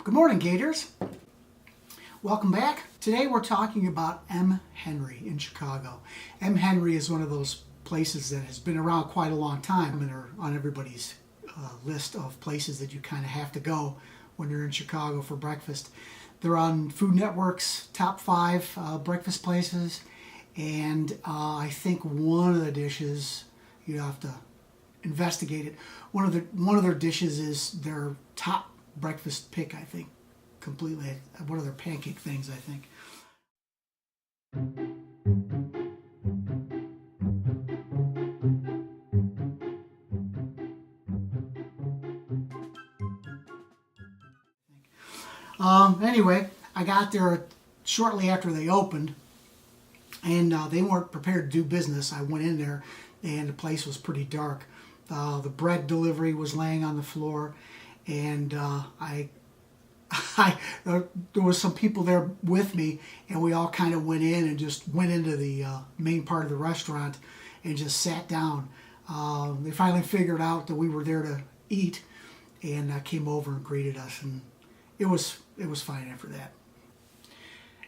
Good morning, Gators. Welcome back. Today we're talking about M.Henry in Chicago. M.Henry is one of those places that has been around quite a long time and are on everybody's list of places that you kind of have to go when you're in Chicago for breakfast. They're on Food Network's top 5 breakfast places, and I think one of the dishes, you have to investigate it. One of their dishes is their top breakfast pick, I think, completely. One of their pancake things, I think. Anyway, I got there shortly after they opened, and they weren't prepared to do business. I went in there, and the place was pretty dark. The bread delivery was laying on the floor, and there was some people there with me, and we all kind of went in and just went into the main part of the restaurant and just sat down. They finally figured out that we were there to eat, and came over and greeted us, and it was fine after that.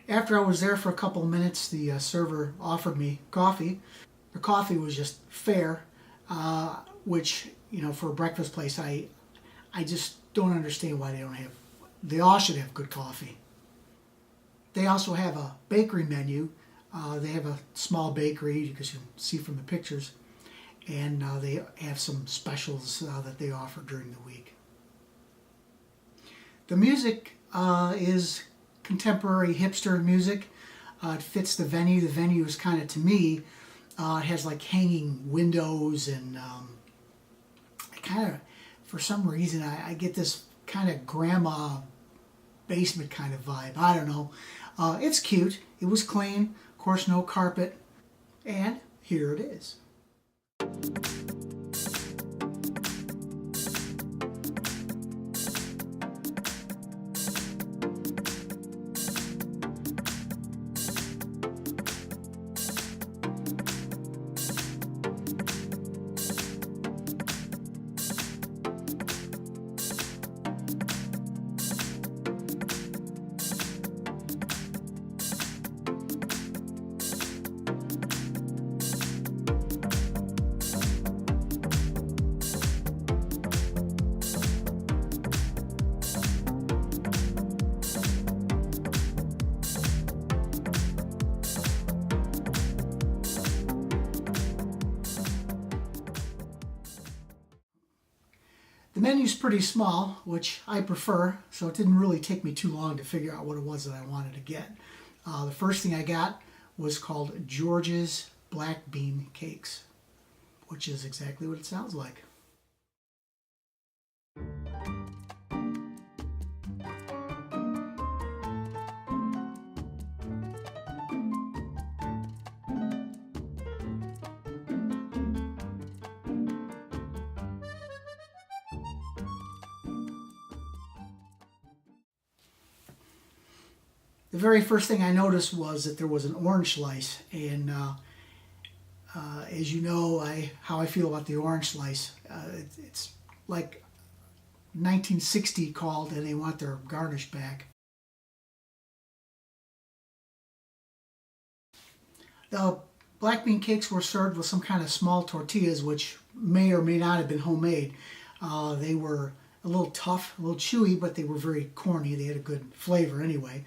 After I was there for a couple of minutes, the server offered me coffee. The coffee was just fair, which, you know, for a breakfast place, I just don't understand why they all should have good coffee. They also have a bakery menu. They have a small bakery, as you can see from the pictures, and they have some specials that they offer during the week. The music is contemporary hipster music. It fits the venue. The venue is kind of, to me, it has like hanging windows, and for some reason, I get this kind of grandma basement kind of vibe. I don't know. It's cute. It was clean. Of course, no carpet. And here it is. The menu's pretty small, which I prefer, so it didn't really take me too long to figure out what it was that I wanted to get. The first thing I got was called George's Black Bean Cakes, which is exactly what it sounds like. The very first thing I noticed was that there was an orange slice, and as you know, how I feel about the orange slice. It's like 1960 called, and they want their garnish back. The black bean cakes were served with some kind of small tortillas, which may or may not have been homemade. They were a little tough, a little chewy, but they were very corny. They had a good flavor anyway.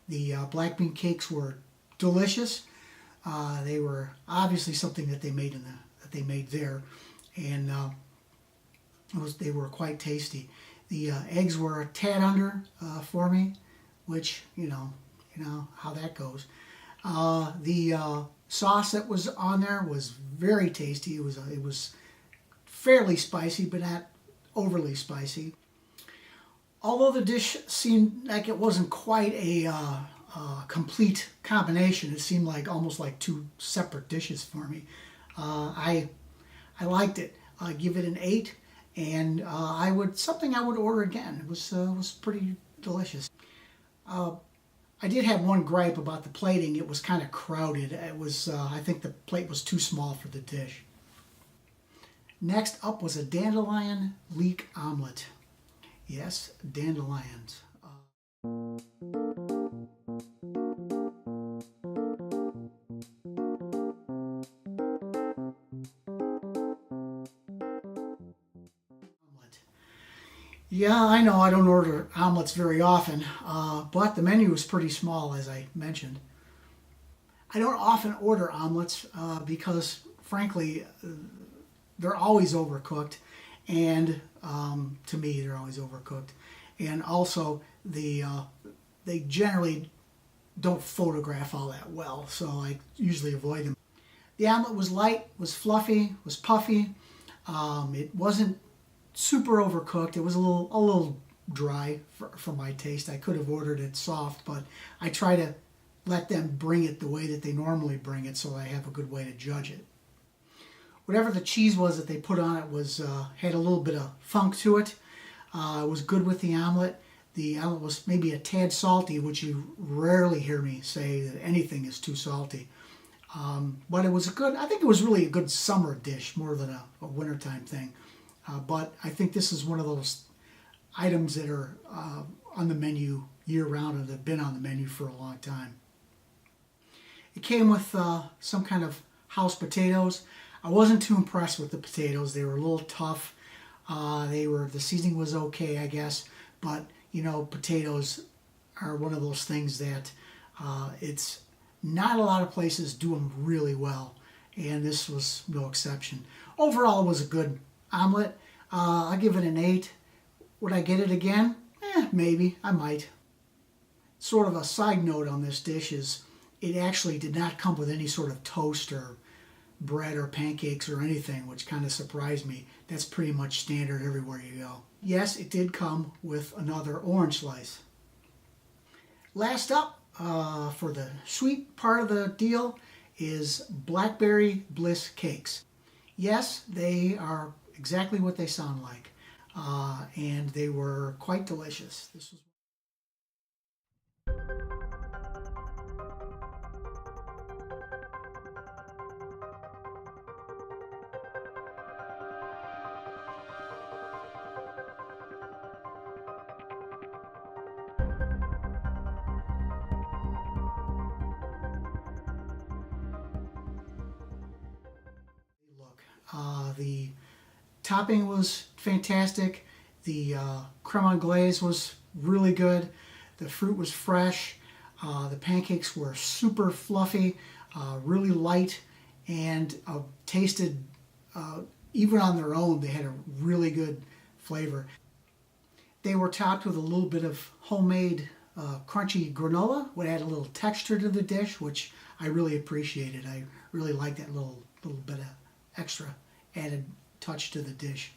The black bean cakes were delicious. They were obviously something that they made there, and they were quite tasty. The eggs were a tad under for me, which you know how that goes. The sauce that was on there was very tasty. It was fairly spicy, but not overly spicy. Although the dish seemed like it wasn't quite a complete combination, it seemed like almost like two separate dishes for me. I liked it. I give it an 8, and something I would order again. It was pretty delicious. I did have one gripe about the plating. It was kind of crowded. It was I think the plate was too small for the dish. Next up was a dandelion leek omelet. Yes, dandelions. Yeah, I know I don't order omelets very often, but the menu is pretty small, as I mentioned. I don't often order omelets because, frankly, they're always overcooked, and to me, they're always overcooked. And also, they generally don't photograph all that well, so I usually avoid them. The omelet was light, was fluffy, was puffy. It wasn't super overcooked. It was a little dry for my taste. I could have ordered it soft, but I try to let them bring it the way that they normally bring it, so I have a good way to judge it. Whatever the cheese was that they put on it was had a little bit of funk to it. It was good with the omelet. The omelet was maybe a tad salty, which you rarely hear me say that anything is too salty. But it was a good, I think it was really a good summer dish more than a wintertime thing. But I think this is one of those items that are on the menu year round and have been on the menu for a long time. It came with some kind of house potatoes. I wasn't too impressed with the potatoes. They were a little tough. The seasoning was okay, I guess, but you know, potatoes are one of those things that it's not a lot of places do them really well, and this was no exception. Overall, it was a good omelet. I'll give it an 8. Would I get it again? Maybe. I might. Sort of a side note on this dish is it actually did not come with any sort of toast or bread or pancakes or anything, which kind of surprised me. That's pretty much standard everywhere you go. Yes, it did come with another orange slice. Last up, for the sweet part of the deal, is blackberry bliss cakes. Yes, they are exactly what they sound like, and they were quite delicious. This was look. The topping was fantastic. The creme anglaise was really good. The fruit was fresh. The pancakes were super fluffy, really light, and tasted, even on their own, they had a really good flavor. They were topped with a little bit of homemade crunchy granola, would add a little texture to the dish, which I really appreciated. I really like that little bit of extra added touch to the dish.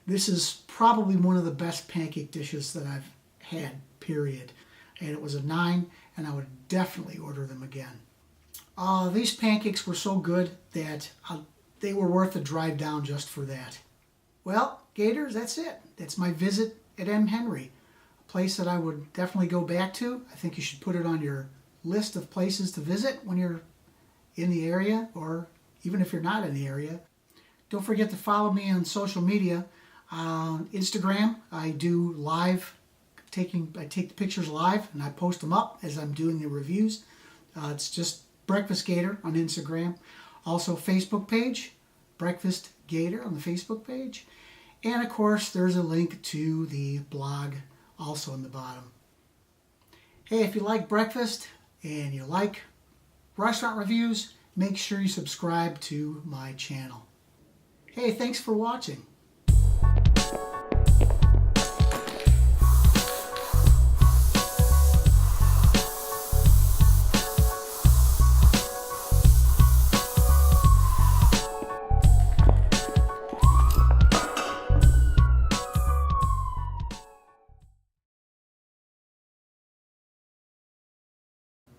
This is probably one of the best pancake dishes that I've had, period. And it was a 9, and I would definitely order them again. These pancakes were so good that they were worth the drive down just for that. Well, Gators, that's it. That's my visit at m.henry, a place that I would definitely go back to. I think you should put it on your list of places to visit when you're in the area, or even if you're not in the area. Don't forget to follow me on social media. On Instagram, I do live I take the pictures live and I post them up as I'm doing the reviews. It's just Breakfast Gator on Instagram. Also Facebook page, Breakfast Gator on the Facebook page. And of course, there's a link to the blog also in the bottom. Hey, if you like breakfast and you like restaurant reviews, make sure you subscribe to my channel. Hey, thanks for watching.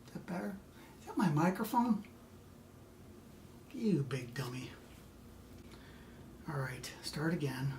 Is that better? Is that my microphone? You big dummy. All right, start again.